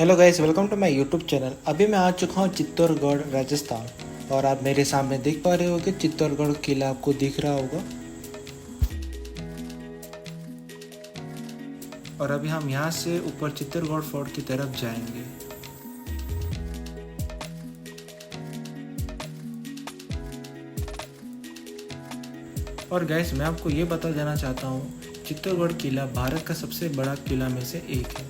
Hello guys, welcome to my YouTube channel. अभी मैं आ चुका हूँ चित्तौड़गढ़ राजस्थान और आप मेरे सामने देख पा रहे हो कि चित्तौड़गढ़ किला आपको दिख रहा होगा। और अभी हम यहाँ से ऊपर चित्तौड़गढ़ फोर्ट की तरफ जाएंगे। और गाइस, मैं आपको ये बता देना चाहता हूँ, चित्तौड़गढ़ किला भारत का सबसे बड़ा किला में से एक है।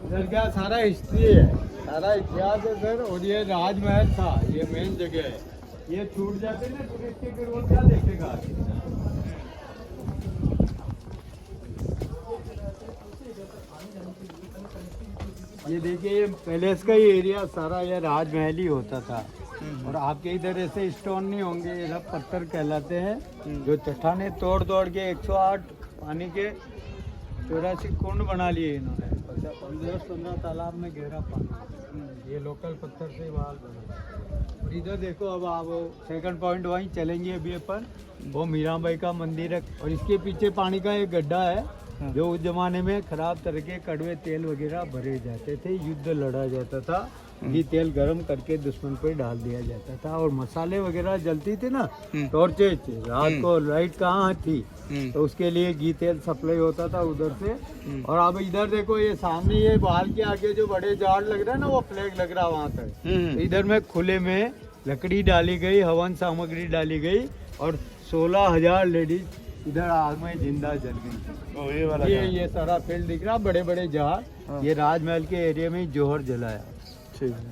इधर क्या सारा हिस्ट्री है, सारा इतिहास है सर। और ये राजमहल था, ये मेन जगह है। ये छूट जाते ना टूरिस्ट के, फिर वो क्या देखेगा। ये देखिए, ये पैलेस का ही एरिया सारा, ये राजमहल ही होता था। और आपके इधर ऐसे स्टोन नहीं होंगे, ये सब पत्थर कहलाते हैं, जो चट्टाने तोड़ तोड़ के 108 पानी के 84 कुंड बना लिए इन्होंने। 15 तालाब में गहरा पानी, ये लोकल पत्थर से वाल बना। और इधर देखो, अब आप सेकंड पॉइंट वहीं चलेंगे अभी अपन, वो मीराबाई का मंदिर है। और इसके पीछे पानी का एक गड्ढा है, जो उस जमाने में खराब तरह के कड़वे तेल वगैरह भरे जाते थे, युद्ध लड़ा जाता था। ये तेल गर्म करके दुश्मन पे डाल दिया जाता था। और मसाले वगैरह जलती थी ना, टॉर्चेज रात को लाइट कहाँ थी, तो उसके लिए घी तेल सप्लाई होता था उधर से। और अब इधर देखो, ये सामने ये बाल के आगे जो बड़े झाड़ लग रहा है ना, वो फ्लैग लग रहा है वहाँ तक। तो इधर में खुले में लकड़ी डाली गई, हवन सामग्री डाली गई, और 16,000 लेडीज इधर आग में जिंदा जल गई। ये सारा फील्ड दिख रहा, बड़े बड़े जहाज। ये राजमहल के एरिया में जोहर जलाया।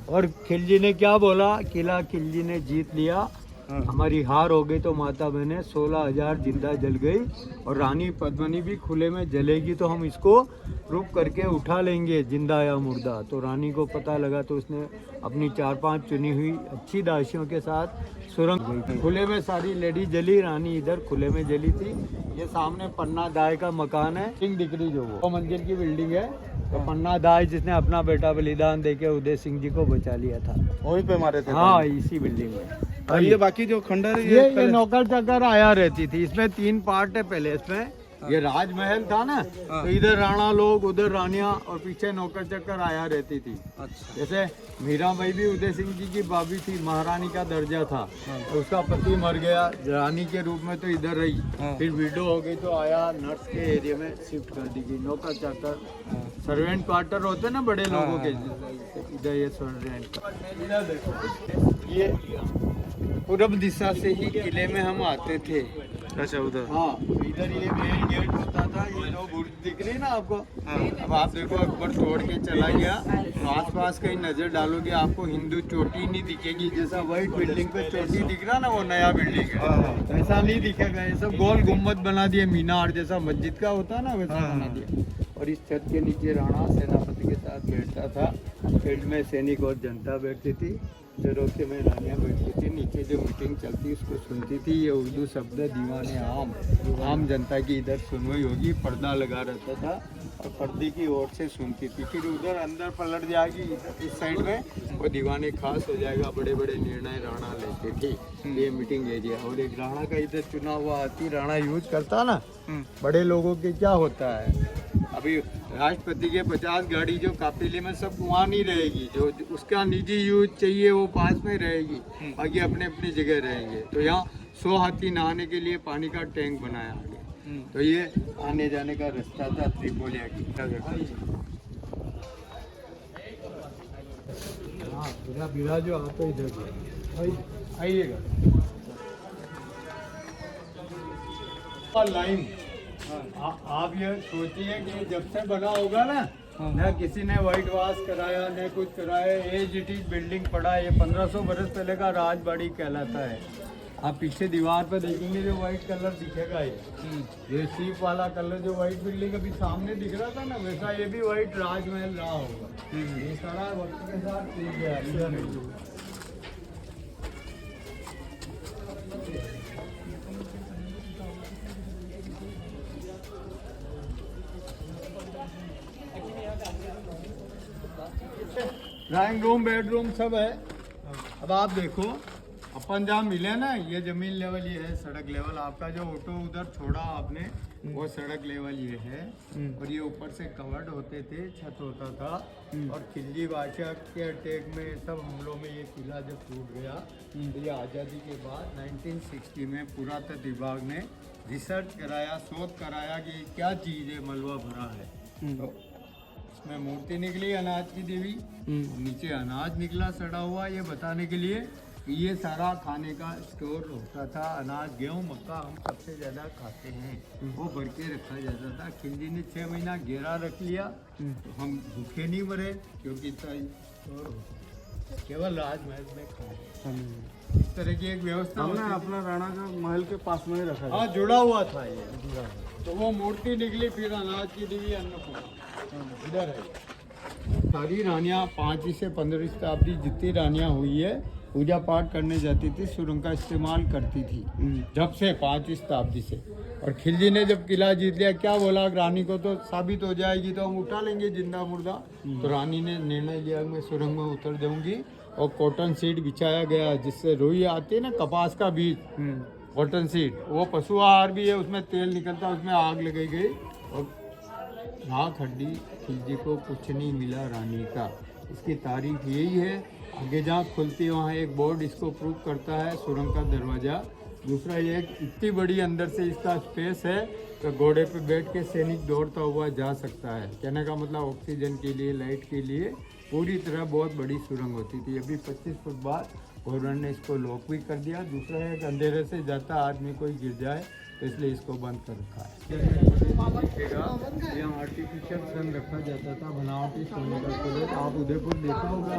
और खिलजी ने क्या बोला, किला खिलजी ने जीत लिया, हमारी हार हो गई। तो माता बहने 16,000 जिंदा जल गई। और रानी पद्मिनी भी खुले में जलेगी, तो हम इसको रुक करके उठा लेंगे, जिंदा या मुर्दा। तो रानी को पता लगा, तो उसने अपनी 4-5 चुनी हुई अच्छी दासियों के साथ सुरंग गई। खुले में सारी लेडी जली, रानी इधर खुले में जली थी। ये सामने पन्ना दाई का मकान है, सिंह दिख रही जो वो मंदिर की बिल्डिंग है। तो पन्ना दाई जिसने अपना बेटा बलिदान देके उदय सिंह जी को बचा लिया था, वहीं पे मारे थे। हाँ, इसी बिल्डिंग में। और ये बाकी जो खंडर है, ये नौकर चाकर आया रहती थी। इसमें 3 पार्ट है पहले। इसमें ये राजमहल था ना, तो इधर राणा लोग, उधर रानियां, और पीछे नौकर चाकर आया रहती थी। अच्छा। जैसे मीराबाई भी उदय सिंह जी की भाभी थी, महारानी का दर्जा था। तो उसका पति मर गया, रानी के रूप में तो इधर रही। फिर विडो हो गई, तो आया नर्स के एरिया में शिफ्ट कर दी गई। नौकर चाकर, सर्वेंट क्वार्टर होते ना बड़े लोगों के, इधर ये सर्वेंट। इधर देखो, ये पूर्व दिशा से ही किले में हम आते थे। अच्छा, उधर। हाँ, इधर ये मेन गेट होता था। ये जो बुर्ज दिख रही है ना आपको, अब आप देखो, अकबर तोड़ के चला गया। तो आसपास कहीं नजर डालोगे, आपको हिंदू चोटी नहीं दिखेगी। जैसा व्हाइट बिल्डिंग पे चोटी दिख रहा ना, वो नया बिल्डिंग है, ऐसा नहीं दिखेगा। ये सब गोल गुम्बद बना दिए, मीनार जैसा मस्जिद का होता है ना, वैसा बना दिया। और इस छत के नीचे राणा सेनापति के साथ बैठता था। फील्ड में सैनिक और जनता बैठती थी, चरोके में रानियाँ बैठती थी। नीचे जो मीटिंग चलती उसको सुनती थी। ये उर्दू शब्द दीवाने आम जनता की इधर सुनवाई होगी। पर्दा लगा रहता था, और पर्दे की ओर से सुनती थी। फिर उधर अंदर पलट जाएगी, इस साइड में वो दीवाने खास हो जाएगा। बड़े बड़े निर्णय राणा लेते थे। ये मीटिंग एरिया। और एक राणा का इधर चुना हुआ आती राणा यूज करता ना, बड़े लोगों के क्या होता है, अभी राष्ट्रपति के 50 गाड़ी जो काफिले में सब वहाँ नहीं रहेगी। जो उसका निजी यूज चाहिए वो पास में रहेगी, बाकी अपने अपनी जगह रहेंगे। तो यहाँ 100 हाथी नहाने के लिए पानी का टैंक बनाया गया। तो ये आने जाने का रास्ता था त्रिपोलिया की। हाँ, बिरा जो आता इधर आइएगा। लाइन, आप ये सोचिए कि जब से बना होगा ना, न किसी ने व्हाइट वॉश कराया, न कुछ कराया। एज इट इज बिल्डिंग पड़ा है। ये 1500 बरस पहले का राजबाड़ी कहलाता है। आप पीछे दीवार पे देखेंगे जो व्हाइट कलर दिखेगा, ये सीप वाला कलर, जो व्हाइट बिल्डिंग अभी सामने दिख रहा था ना, वैसा ये भी व्हाइट राजमहल रहा होगा। ये सारा वक्त के साथ टूट गया। इधर ड्राइंग रूम बेडरूम सब है। अब आप देखो, अपन जहाँ मिले ना, ये जमीन लेवल ये है, सड़क लेवल। आपका जो ऑटो उधर छोड़ा आपने, वो सड़क लेवल ये है। और ये ऊपर से कवर्ड होते थे, छत होता था। और खिलजी बादशाह के अटैक में सब हमलों में ये किला जब टूट गया, तो ये आज़ादी के बाद 1960 में पुरातत्व विभाग ने रिसर्च कराया, शोध कराया कि क्या चीज़ है, मलबा भरा है। तो इसमें मूर्ति निकली अनाज की देवी, नीचे अनाज निकला सड़ा हुआ, ये बताने के लिए कि ये सारा खाने का स्टोर होता था। अनाज, गेहूँ, मक्का हम सबसे ज़्यादा खाते हैं, वो भर के रखा जाता था। खिलजी ने 6 महीना घेरा रख लिया, तो हम भूखे नहीं मरे, क्योंकि इतना स्टोर होता था। केवल राजमहल में खाए, इस तरह की एक व्यवस्था हमने अपना राणा का महल के पास में ही रखा है। हाँ, जुड़ा हुआ था ये। तो वो मूर्ति निकली, फिर अनाज की देवी अन्नपूर्णा इधर है। सारी रानियाँ 5वीं से 15वीं शताब्दी जितनी रानियाँ हुई है, पूजा पाठ करने जाती थी, सुरंग का इस्तेमाल करती थी, जब से 5वीं शताब्दी से। और खिलजी ने जब किला जीत लिया, क्या बोला, रानी को तो साबित हो जाएगी तो हम उठा लेंगे जिंदा मुर्दा। तो रानी ने निर्णय लिया, मैं सुरंग में उतर जाऊंगी। और कॉटन सीड बिछाया गया, जिससे रुई आती है ना, कपास का बीज, कॉटन सीड, वो पशु आहार भी है, उसमें तेल निकलता, उसमें आग लगाई गई। और राख हड्डी खिलजी को कुछ नहीं मिला रानी का। इसकी तारीफ यही है। आगे जहाँ खुलती है वहाँ एक बोर्ड इसको प्रूव करता है, सुरंग का दरवाज़ा। दूसरा ये इतनी बड़ी अंदर से इसका स्पेस है, तो घोड़े पे बैठ के सैनिक दौड़ता हुआ जा सकता है। कहने का मतलब ऑक्सीजन के लिए, लाइट के लिए पूरी तरह बहुत बड़ी सुरंग होती थी। अभी 25 फुट बाद गवर्नमेंट ने इसको लॉक भी कर दिया। दूसरा है कि अंधेरे से जाता आदमी कोई गिर जाए, तो इसलिए इसको बंद कर रखा है। यहाँ आर्टिफिशियल सन रखा जाता था, बनावटी सोने का कलर। आप उदयपुर देखा होगा,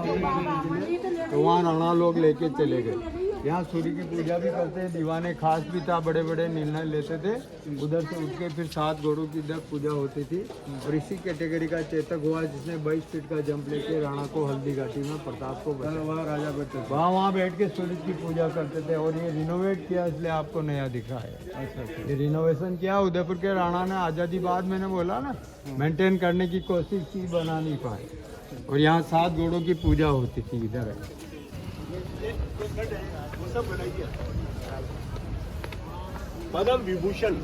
तो वहाँ राणा लोग लेके चले गए। यहाँ सूर्य की पूजा भी करते हैं, दीवाने खास भी था, बड़े बड़े निर्णय लेते थे। उधर से उठ के फिर 7 घोड़ों की इधर पूजा होती थी। और इसी कैटेगरी का चेतक हुआ, जिसने 22 फीट का जंप लेके राणा को हल्दी घाटी में प्रताप को वहाँ राजा बैठे, वहाँ बैठ के सूर्य की पूजा करते थे। और ये रिनोवेट किया, इसलिए आपको नया दिखा है। अच्छा, ये रिनोवेशन किया उदयपुर के राणा ने। आज़ादी बाद मैंने बोला ना, मेंटेन करने की कोशिश की, बना नहीं पाए। और यहाँ 7 घोड़ों की पूजा होती थी। इधर है पद्म विभूषण।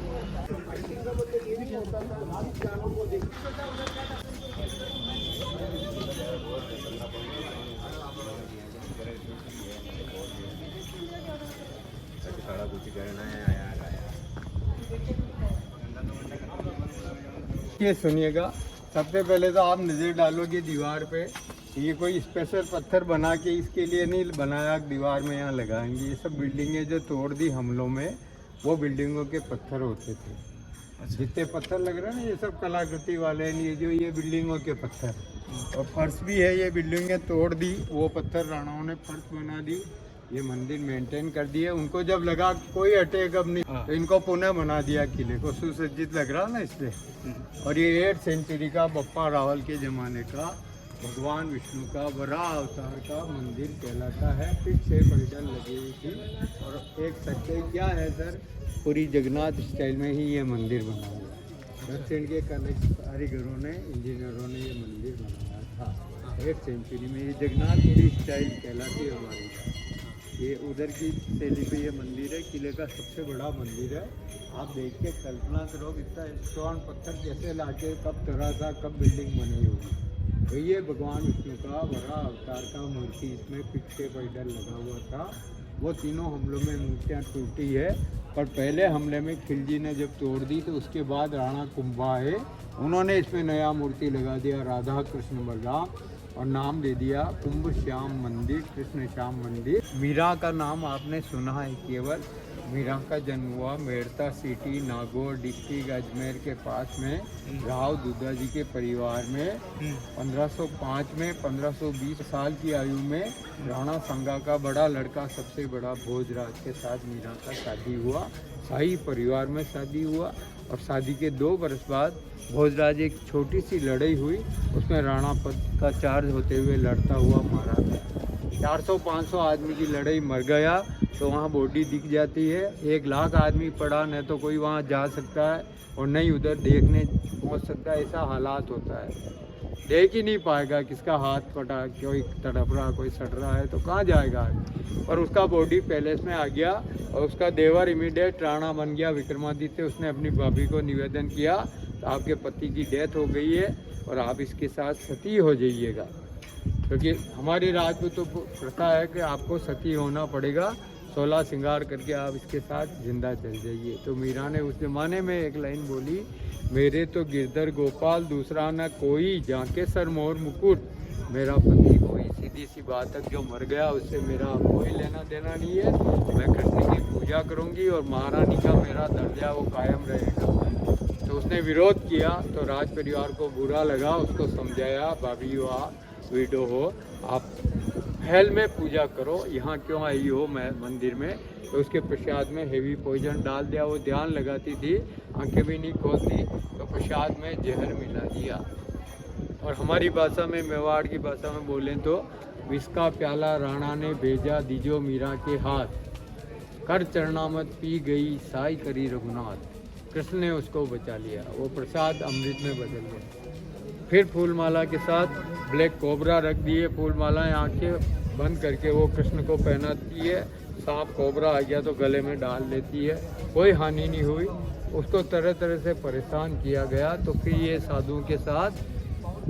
ये सुनिएगा, सबसे पहले तो आप नज़र डालोगे दीवार पे, ये कोई स्पेशल पत्थर बना के इसके लिए नहीं बनाया, दीवार में यहाँ लगाएंगे। ये सब बिल्डिंगें जो तोड़ दी हमलों में, वो बिल्डिंगों के पत्थर होते थे। जितने पत्थर लग रहे हैं ना, ये सब कलाकृति वाले हैं, ये बिल्डिंगों के पत्थर। और फर्श भी है, ये बिल्डिंगें तोड़ दी, वो पत्थर राणाओं ने फर्श बना दी। ये मंदिर मेंटेन कर दिए। उनको जब लगा कोई अटैक अब नहीं, तो इनको पुनः बना दिया किले को, सुसज्जित लग रहा ना इसलिए। और ये 8th सेंचुरी का बप्पा रावल के ज़माने का भगवान विष्णु का वराह अवतार का मंदिर कहलाता है। फिर 6 पैडल लगी हुई थी। और एक सच्चाई क्या है सर, पूरी जगन्नाथ स्टाइल में ही ये मंदिर बना हुआ। दक्षिण के कारीगरों ने, इंजीनियरों ने ये मंदिर बनाया था 8th सेंचुरी में। ये जगन्नाथपुरी स्टाइल कहलाती है हमारी। ये उधर की शैली पे ये मंदिर है, किले का सबसे बड़ा मंदिर है। आप देख के कल्पना करो, इतना स्टोन पत्थर कैसे लाके कब तरा था, कब बिल्डिंग बनी होगी। तो ये भगवान विष्णु का वराह अवतार का मूर्ति, इसमें पीछे पैडल लगा हुआ था। वो तीनों हमलों में मूर्तियाँ टूटी है। पर पहले हमले में खिलजी ने जब तोड़ दी, तो उसके बाद राणा कुंभा है, उन्होंने इसमें नया मूर्ति लगा दिया, राधा कृष्ण बलराम, और नाम दे दिया कुंभ श्याम मंदिर, कृष्ण श्याम मंदिर। मीरा का नाम आपने सुना है केवल। मीरा का जन्म हुआ मेड़ता सिटी, नागौर डिस्ट्रिक्ट, अजमेर के पास में, राव दुद्धा जी के परिवार में। 1505 में 1520 साल की आयु में राणा संगा का बड़ा लड़का, सबसे बड़ा भोजराज के साथ मीरा का शादी हुआ। शाही परिवार में शादी हुआ। और शादी के 2 वर्ष बाद भोजराज एक छोटी सी लड़ाई हुई, उसमें राणा पद का चार्ज होते हुए लड़ता हुआ मारा गया। 400-500 आदमी की लड़ाई, मर गया। तो वहाँ बॉडी दिख जाती है। 1 लाख आदमी पड़ा, न तो कोई वहाँ जा सकता है और नहीं उधर देखने पहुँच सकता है, ऐसा हालात होता है। देख ही नहीं पाएगा किसका हाथ कटा, कोई तड़प रहा, कोई सड़ रहा है तो कहाँ जाएगा। पर उसका बॉडी पैलेस में आ गया और उसका देवर इमीडिएट राणा बन गया विक्रमादित्य। उसने अपनी भाभी को निवेदन किया तो आपके पति की डेथ हो गई है और आप इसके साथ सती हो जाइएगा, क्योंकि हमारी राजपूत प्रथा है कि आपको सती होना पड़ेगा, 16 श्रृंगार करके आप इसके साथ जिंदा चल जाइए। तो मीरा ने उस जमाने में एक लाइन बोली, मेरे तो गिरधर गोपाल दूसरा न कोई, जाके सर मोर मुकुट, मेरा पति कोई। सीधी सी बात है, जो मर गया उससे मेरा कोई लेना देना नहीं है। मैं कृष्ण की पूजा करूंगी और महारानी का मेरा दर्जा वो कायम रहेगा। तो उसने विरोध किया तो राज परिवार को बुरा लगा, उसको समझाया, भाभी हो आप विडो हो, आप महल में पूजा करो, यहाँ क्यों आई हो मैं मंदिर में। तो उसके प्रसाद में हेवी पॉइजन डाल दिया। वो ध्यान लगाती थी, आंखें भी नहीं खोलती, तो प्रसाद में जहर मिला दिया। और हमारी भाषा में, मेवाड़ की भाषा में बोलें तो, विष का प्याला राणा ने भेजा दीजो मीरा के हाथ, कर चरणामत पी गई साई करी रघुनाथ। कृष्ण ने उसको बचा लिया, वो प्रसाद अमृत में बदल गया। फिर फूलमाला के साथ ब्लैक कोबरा रख दिए, फूलमालाएं आंखें बंद करके वो कृष्ण को पहनाती है। सांप कोबरा आ गया तो गले में डाल लेती है, कोई हानि नहीं हुई। उसको तरह तरह से परेशान किया गया। तो फिर ये साधुओं के साथ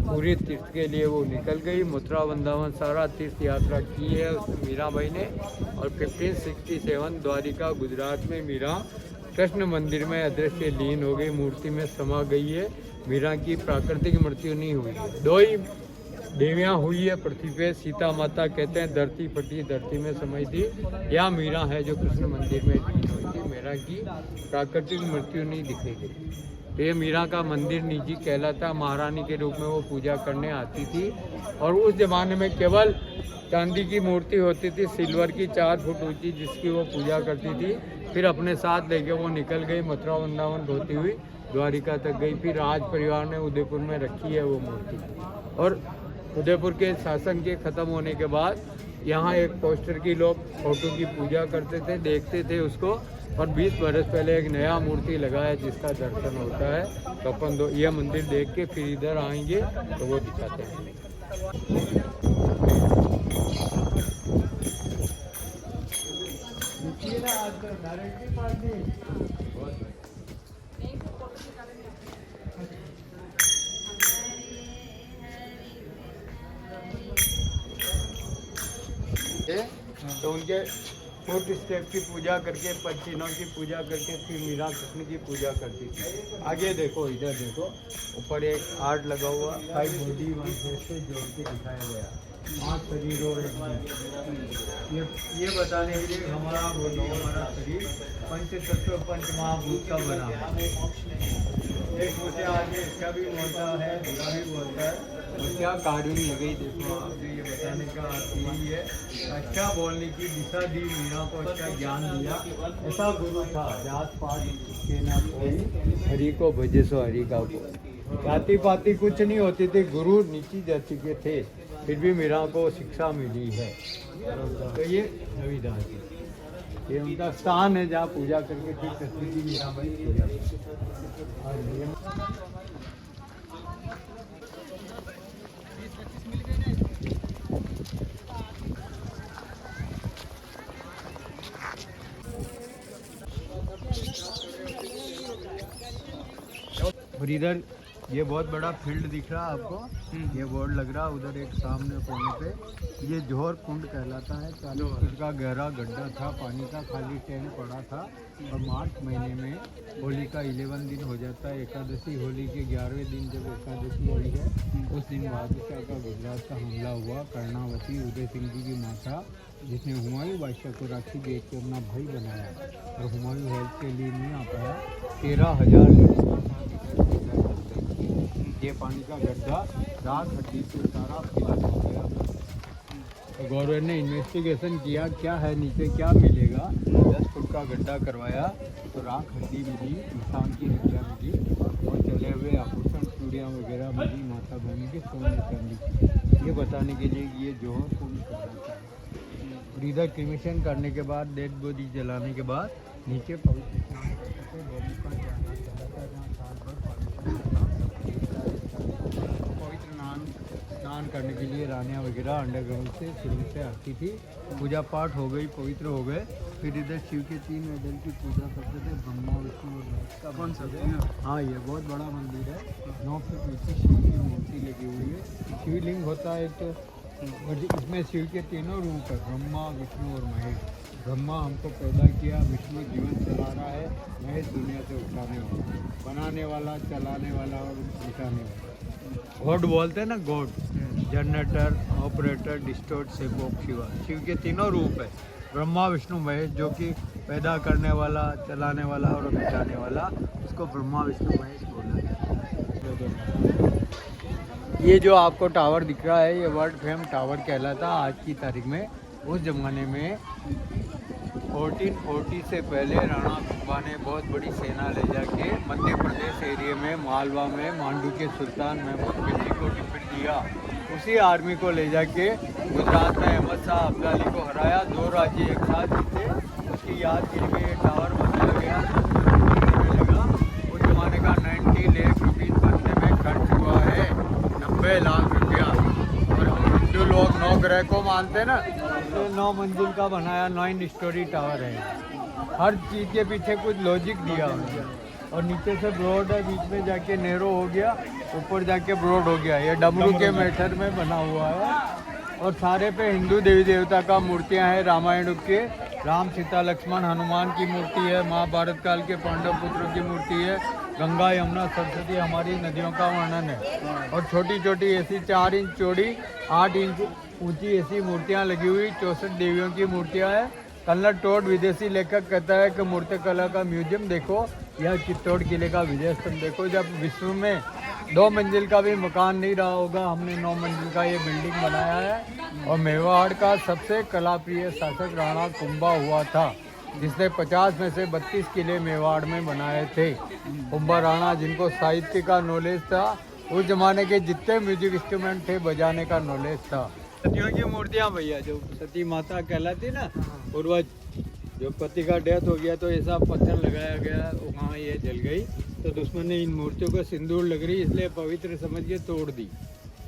पूरी तीर्थ के लिए वो निकल गई। मथुरा वृंदावन सारा तीर्थ यात्रा की है मीराबाई ने। और 1567 द्वारिका गुजरात में मीरा कृष्ण मंदिर में अदृश्य लीन हो गई, मूर्ति में समा गई है। मीरा की प्राकृतिक मृत्यु नहीं हुई है। 2 ही देवियाँ हुई है पृथ्वी पे। सीता माता कहते हैं धरती फटी, धरती में समाई थी, या मीरा है जो कृष्ण मंदिर में लीन हुई थी। मीरा की प्राकृतिक मृत्यु नहीं दिखाई गई। तो ये मीरा का मंदिर निजी कहलाता। महारानी के रूप में वो पूजा करने आती थी। और उस जमाने में केवल चांदी की मूर्ति होती थी, सिल्वर की 4 फुट ऊंची, जिसकी वो पूजा करती थी। फिर अपने साथ लेके वो निकल गई, मथुरा वृंदावन होती हुई द्वारिका तक गई। फिर राज परिवार ने उदयपुर में रखी है वो मूर्ति। और उदयपुर के शासन के ख़त्म होने के बाद यहाँ एक पोस्टर की लोग फोटो की पूजा करते थे, देखते थे उसको। और 20 बरस पहले एक नया मूर्ति लगा है जिसका दर्शन होता है। तो अपन यह मंदिर देख के फिर इधर आएंगे तो वो दिखाते हैं। तो उनके फुट स्टेप की पूजा करके, पक्षियों की पूजा करके फिर मीरा कृष्ण की पूजा करती थी। आगे देखो, इधर देखो, ऊपर एक आर्ट लगा हुआ, 5 बॉडी 1 फेस से जोड़ के दिखाया गया। 5 शरीर और एक मन। ये बताने के लिए हमारा बॉडी, हमारा शरीर पंच तत्व पंच महाभूत का बना है। एक मुझे आगे इसका भी बोलता है, बुरा भी बोलता है। और क्या कार्टून लगी, देखो आप, ये बताने का अर्थ यही है, अच्छा बोलने की दिशा दी, मीरा को अच्छा ज्ञान दिया। ऐसा गुरु था, जात पात के ना कोई, हरि को भजे सो हरि का कोई। जाति पाति कुछ नहीं होती थी, गुरु नीची जाति के थे, फिर भी मीरा को शिक्षा मिली है। तो ये रविदास जी, ये उनका स्थान है जहाँ पूजा करके फिर कृष्ण की मीराबाई पूजा करती। और इधर ये बहुत बड़ा फील्ड दिख रहा है आपको, ये बोर्ड लग रहा है उधर एक सामने कोने पे, ये जोहर कुंड कहलाता है। 40 फुट का गहरा गड्ढा था, पानी का खाली टैंक पड़ा था। और मार्च महीने में होली का 11 दिन हो जाता है, एकादशी। होली के 11वें दिन जब एकादशी हुई है, उस दिन बादशाह का गुजरात का हमला हुआ। कर्णावती उदय सिंह जी की माता, जिसने हुमायूं बादशाह को राखी बेच के अपना भाई बनाया, और हुमायूं हेल्प के लिए नहीं आ पाया। 13,000 ये पानी का गड्ढा रात हड्डी से सारा फिला हो गया। तो गवर्नमेंट ने इन्वेस्टिगेशन किया, क्या है नीचे, क्या मिलेगा। 10 फुट का गड्ढा करवाया तो राख हड्डी मिली, इंसान की हड्डियाँ मिली, और चले हुए आभूषण चूड़ियाँ वगैरह मिली, माता बहन के सोने चांदी। ये बताने के लिए ये जोहर कुंड कहलाता है। और इधर क्रिमेशन करने के बाद, डेड बॉडी जलाने के बाद नीचे पवित्र स्नान करके बॉडी का जाना चाहता है, जहाँ साल भर पवित्र करने के लिए रानियाँ वगैरह अंडरग्राउंड से शुरू से आती थी। पूजा पाठ हो गई, पवित्र हो गए, फिर इधर शिव के 3 मेडल की पूजा करते थे, ब्रह्मा विष्णु और महेश का। कौन सा मंदिर है? हाँ, ये बहुत बड़ा मंदिर है। 9 फीट ऊंची शिव की मूर्ति लगी हुई है। शिवलिंग होता है तो और इसमें शिव के 3 रूप है, ब्रह्मा विष्णु और महेश। ब्रह्मा हमको पैदा किया, विष्णु जीवन चला रहा है, महेश दुनिया से उठाने वाला, बनाने वाला, चलाने वाला और उठाने वाला। गॉड बोलते हैं ना, गॉड, जनरेटर, ऑपरेटर, डिस्टोर्ट, सेवक, शिवा। शिव के 3 रूप है, ब्रह्मा विष्णु महेश, जो कि पैदा करने वाला, चलाने वाला और मिटाने वाला, उसको ब्रह्मा विष्णु महेश बोला जाता है। ये जो आपको टावर दिख रहा है, ये वर्ल्ड फेम टावर कहलाता आज की तारीख में। उस ज़माने में 1440 से पहले राणा कुंभा ने बहुत बड़ी सेना ले जाके मध्य प्रदेश एरिया में, मालवा में, मांडू के सुल्तान महमूद बिल्ली को डिफीट दिया। उसी आर्मी को ले जाके गुजरात में अहमद शाह अब्दाली को हराया। 2 राज्य एक साथ जीते। उसकी यादगिरी में ये टावर बनाया गया। लगा उस जमाने का 90 लाख रुपीज़ बनने में खर्च हुआ है, 90 लाख रुपया। और हम हिंदू लोग 9 ग्रह को मानते हैं ना, तो 9 मंजिल का बनाया, 9 स्टोरी टावर है। हर चीज़ के पीछे कुछ लॉजिक दिया उन्होंने। और नीचे से ब्रॉड है, बीच में जाके नैरो हो गया, ऊपर जाके ब्रॉड हो गया। ये डमरू के मेथड में बना हुआ है। और सारे पे हिंदू देवी देवता का मूर्तियां हैं। रामायण के राम, सीता, लक्ष्मण, हनुमान की मूर्ति है। महाभारत काल के पांडव पुत्रों की मूर्ति है। गंगा, यमुना, सरस्वती हमारी नदियों का वर्णन है। और छोटी छोटी ऐसी 4 इंच चौड़ी, 8 इंच ऊंची ऐसी मूर्तियां लगी हुई, 64 देवियों की मूर्तियां हैं। कन्नड़ टोड विदेशी लेखक कहता है कि मूर्तिकला का म्यूजियम देखो, यह चित्तौड़ किले का विजय स्तंभ देखो। जब विश्व में 2 मंजिल का भी मकान नहीं रहा होगा, हमने 9 मंजिल का ये बिल्डिंग बनाया है। और मेवाड़ का सबसे कलाप्रिय शासक राणा कुंभा हुआ था, जिसने 50 में से 32 किले मेवाड़ में बनाए थे। कुंभा राणा, जिनको साहित्य का नॉलेज था, उस जमाने के जितने म्यूजिक इंस्ट्रूमेंट थे बजाने का नॉलेज था। सतियों की मूर्तियाँ भैया, जो सती माता कहलाती ना, पूर्वज, जो पति का डेथ हो गया तो ऐसा पत्थर लगाया गया, वहाँ ये जल गई, तो दुश्मन ने इन मूर्तियों को सिंदूर लग रही इसलिए पवित्र समझ के तोड़ दी।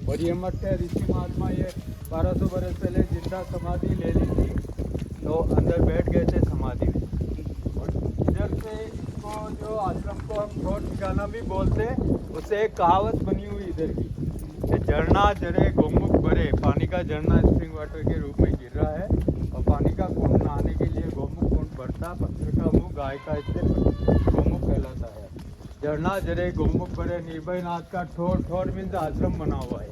और ये मठ है, ऋषि महात्मा ये 1200 बरस पहले जिंदा समाधि ले ली थी, तो अंदर बैठ गए थे समाधि में। और इधर से इसको जो आश्रम को हम छोट ठिकाना भी बोलते हैं, उससे एक कहावत बनी हुई इधर की, झरना जरे गोमुख भरे। पानी का झरना स्प्रिंग वाटर के रूप में गिर रहा है, और पानी का कुंड नहाने के लिए गोमुख कुंड भरता, पत्थर का मुंह गाय का, इससे गोमुख कहलाता है। झरना जरे गोमुख भरे, निर्भय नाथ का ठोर, ठोर मीन्स आश्रम बना हुआ है।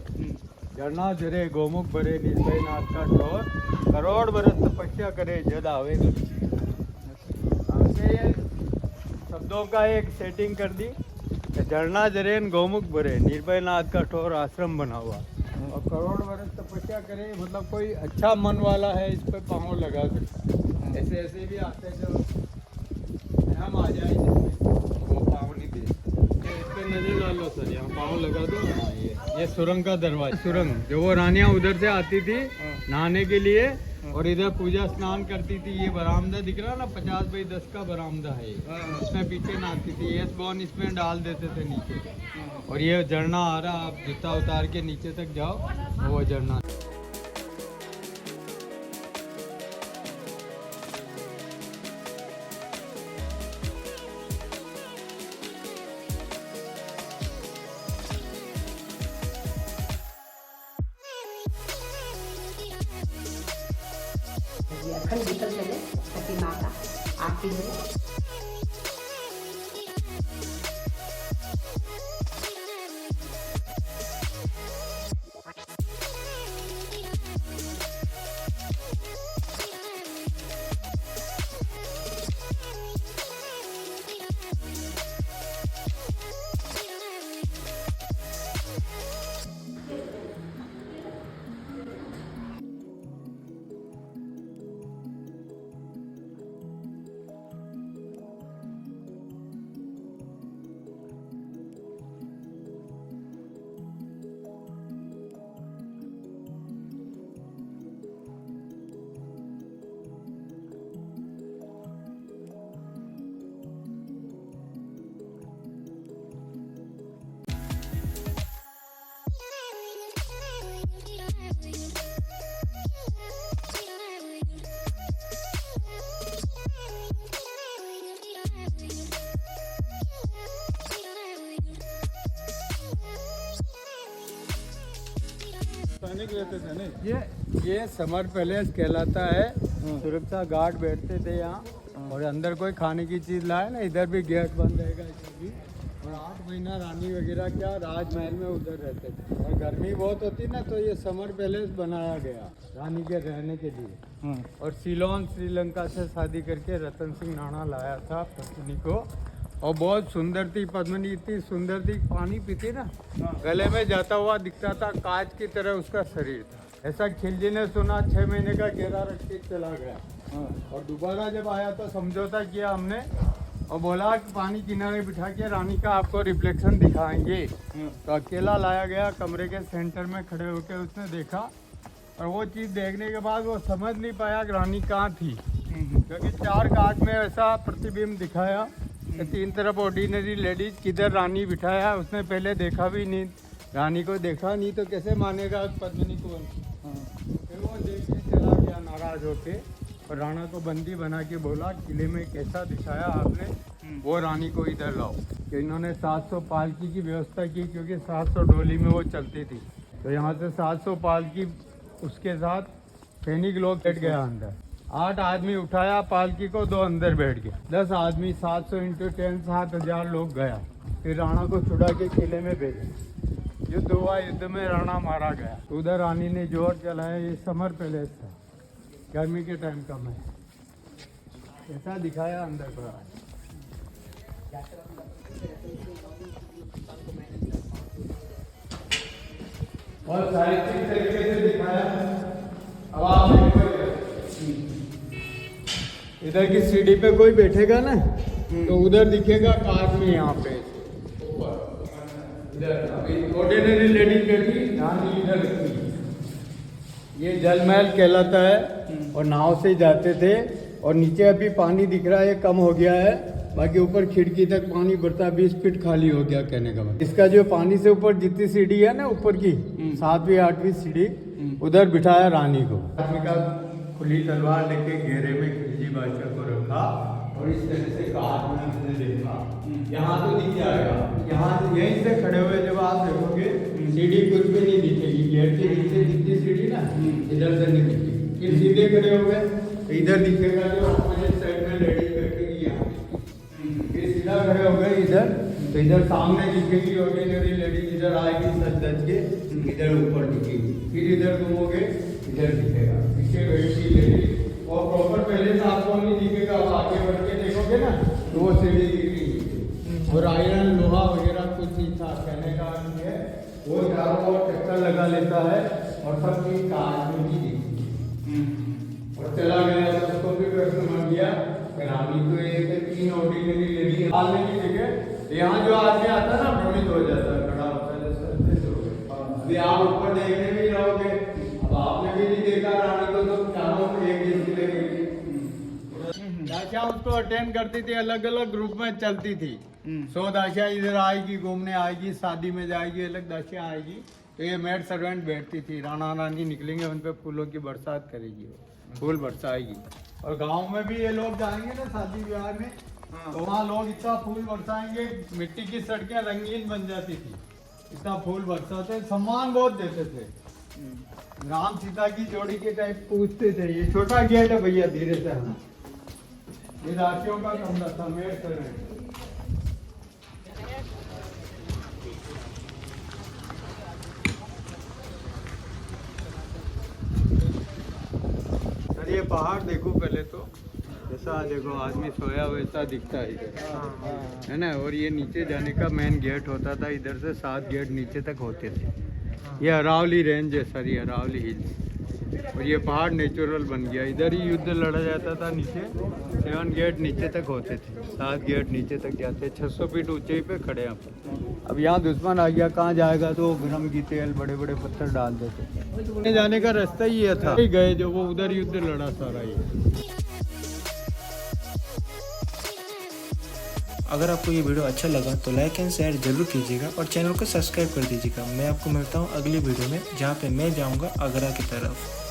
झरना जरे गोमुख भरे, निर्भय नाथ का ठोर, करोड़ बरस तपस्या करे जद आवे। हमसे शब्दों का एक सेटिंग कर दी, झरना जरेन गोमुख भरे, निर्भय नाथ का ठोर आश्रम बना हुआ, और करोड़ वर्ष तपस्या करे, मतलब कोई अच्छा मन वाला है इस पे पाँव लगा सकता। ऐसे ऐसे भी आते हैं जो हम आ जाए जिसमें वो पाँव नहीं दे, इस पे नजर डालो सर, यहाँ पाँव लगा दो। ये सुरंग का दरवाजा, सुरंग जो वो रानियाँ उधर से आती थी नहाने के लिए और इधर पूजा स्नान करती थी। ये बरामदा दिख रहा ना, 50 बाई 10 का बरामदा है, इसमें पीछे नहाती थी। ये बॉन इसमें डाल देते थे नीचे, और ये झरना आ रहा, आप जूता उतार के नीचे तक जाओ, वो झरना। अखंड दीपक जले, सती माँ का आरती हो। सैनिक रहते थे नहीं। ये समर पैलेस कहलाता है। सुरक्षा गार्ड बैठते थे यहाँ और अंदर कोई खाने की चीज लाए ना, इधर भी गेट बंद रहेगा इधर भी। और 8 महीना रानी वगैरह क्या राजमहल में उधर रहते थे। और गर्मी बहुत होती ना, तो ये समर पैलेस बनाया गया रानी के रहने के लिए। और सिलोन श्रीलंका से शादी करके रतन सिंह राणा लाया था पत्नी को। और बहुत सुंदर थी पद्मिनी, इतनी सुंदर थी, पानी पीती ना गले में जाता हुआ दिखता था, कांच की तरह उसका शरीर था। ऐसा खिलजी ने सुना 6 महीने का घेरा रख के चला गया। और दोबारा जब आया तो समझौता किया हमने और बोला कि पानी किनारे बिठा के रानी का आपको रिफ्लेक्शन दिखाएंगे। तो अकेला लाया गया, कमरे के सेंटर में खड़े होकर उसने देखा। और वो चीज़ देखने के बाद वो समझ नहीं पाया कि रानी कहाँ थी, क्योंकि 4 कांच में ऐसा प्रतिबिंब दिखाया। 3 तरफ ऑर्डिनरी लेडीज, किधर रानी बिठाया उसने पहले देखा भी नहीं। रानी को देखा नहीं तो कैसे मानेगा पद्मिनी को। फिर वो देख के चला गया नाराज होके और राणा को बंदी बना के बोला किले में कैसा दिखाया आपने, वो रानी को इधर लाओ। कि इन्होंने 700 पालकी की व्यवस्था की, क्योंकि 700 डोली में वो चलती थी। तो यहाँ से 700 पालकी उसके साथ सैनिक लोग बैठ गया अंदर। 8 आदमी उठाया पालकी को, 2 अंदर बैठ गए। 10 आदमी 700 × 10 7,000 लोग गया। फिर राणा को छुड़ा के किले में भेजा। युद्ध हुआ, युद्ध में राणा मारा गया। उधर रानी ने जोर चलाया। ये समर पैलेस था, गर्मी के टाइम का मैं ऐसा दिखाया अंदर पर। और साहित्यिक तरीके से दिखाया। अब आप इधर की सीढ़ी पे कोई बैठेगा ना तो उधर दिखेगा कांच में, यहाँ पे इधर ऑर्डिनरी लेडीज बैठी, रानी इधर रखी। ये जल महल कहलाता है। और नाव से जाते थे। और नीचे अभी पानी दिख रहा है, कम हो गया है, बाकी ऊपर खिड़की तक पानी बढ़ता, 20 फीट खाली हो गया कहने का मतलब। इसका जो पानी से ऊपर जितनी सीढ़ी है ना, ऊपर की 7वीं 8वीं सीढ़ी, उधर बिठाया रानी को। आदमी का खुली तलवार लेके घेरे में खिलजी बादशाह को रखा और इस तरह से काट में हमने देखा। यहाँ तो दिख जाएगा, यहाँ यहीं से खड़े हुए जब आप देखोगे सीढ़ी कुछ भी नहीं दिखेगी। गेट के नीचे जितनी सीढ़ी ना, इधर से नहीं दिखेगी। फिर सीधे खड़े हो गए तो इधर दिखेगा जो अपोजिट साइड में लेडीज बैठेगी यहाँ। फिर सीधा खड़े हो गए इधर, तो इधर सामने दिखेगी ऑर्डिनरी लेडीज, इधर आएगी सज धज के, इधर ऊपर दिखेगी। फिर इधर घूमोगे, इधर दिखेगा पीछे बैठी लेडीज। और प्रॉपर पहले से आपको नहीं दिखेगा, अब आगे बढ़ के देखोगे ना तो वो सीढ़ी दिखेगी। और आयरन लोहा वगैरह कुछ नहीं था कहने का अर्थ है। वो चारों ओर चक्कर लगा लेता है और सब चीज कांच में ही दिखती। और चला गया तो उसको भी प्रश्न बन गया, रानी तो एक 3 ऑर्डिनरी लेडी डालने की जगह यहाँ जो आदमी आता है ना भ्रमित हो जाता है, खड़ा होता है। अभी आप ऊपर देखने भी रहोगे, अब आपने भी नहीं देखा रानी को, तो चारों में एक जैसी लगेगी। दासियां उसको अटेंड करती थी, अलग अलग ग्रुप में चलती थी। 100 दासियां इधर आएगी, घूमने आएगी, शादी में जाएगी, अलग दासियां आएगी। तो ये मेड सर्वेंट बैठती थी। राणा रानी निकलेंगे, उन पे फूलों की बरसात करेगी, फूल बरसाएगी। और गांव में भी ये लोग जाएंगे ना शादी ब्याह में, तो वहाँ लोग इतना फूल बरसाएंगे, मिट्टी की सड़कें रंगीन बन जाती थी। इतना फूल बरसाते, सम्मान बहुत देते थे। राम सीता की जोड़ी के टाइप पूछते थे। ये छोटा गेट है भैया, धीरे से आना। ये राशियों का कमरा था, मेड सर्वेंट। ये पहाड़ देखो पहले तो, जैसा देखो आदमी सोया वैसा दिखता है इधर, है ना। और ये नीचे जाने का मेन गेट होता था, इधर से 7 गेट नीचे तक होते थे। ये अरावली रेंज है सर, ये अरावली हिल्स। और ये पहाड़ नेचुरल बन गया, इधर ही युद्ध लड़ा जाता था नीचे। 7 गेट नीचे तक होते थे, 7 गेट नीचे तक जाते। 600 फीट ऊंचाई पे खड़े हैं आप। अब यहाँ दुश्मन आ गया, कहाँ जाएगा तो गरम की तेल बड़े बड़े पत्थर डाल देते। जाने का रास्ता ही ये था, गए जो वो उधर युद्ध लड़ा सारा ये। अगर आपको ये वीडियो अच्छा लगा तो लाइक एंड शेयर जरूर कीजिएगा और चैनल को सब्सक्राइब कर दीजिएगा। मैं आपको मिलता हूँ अगली वीडियो में, जहाँ पे मैं जाऊँगा आगरा की तरफ।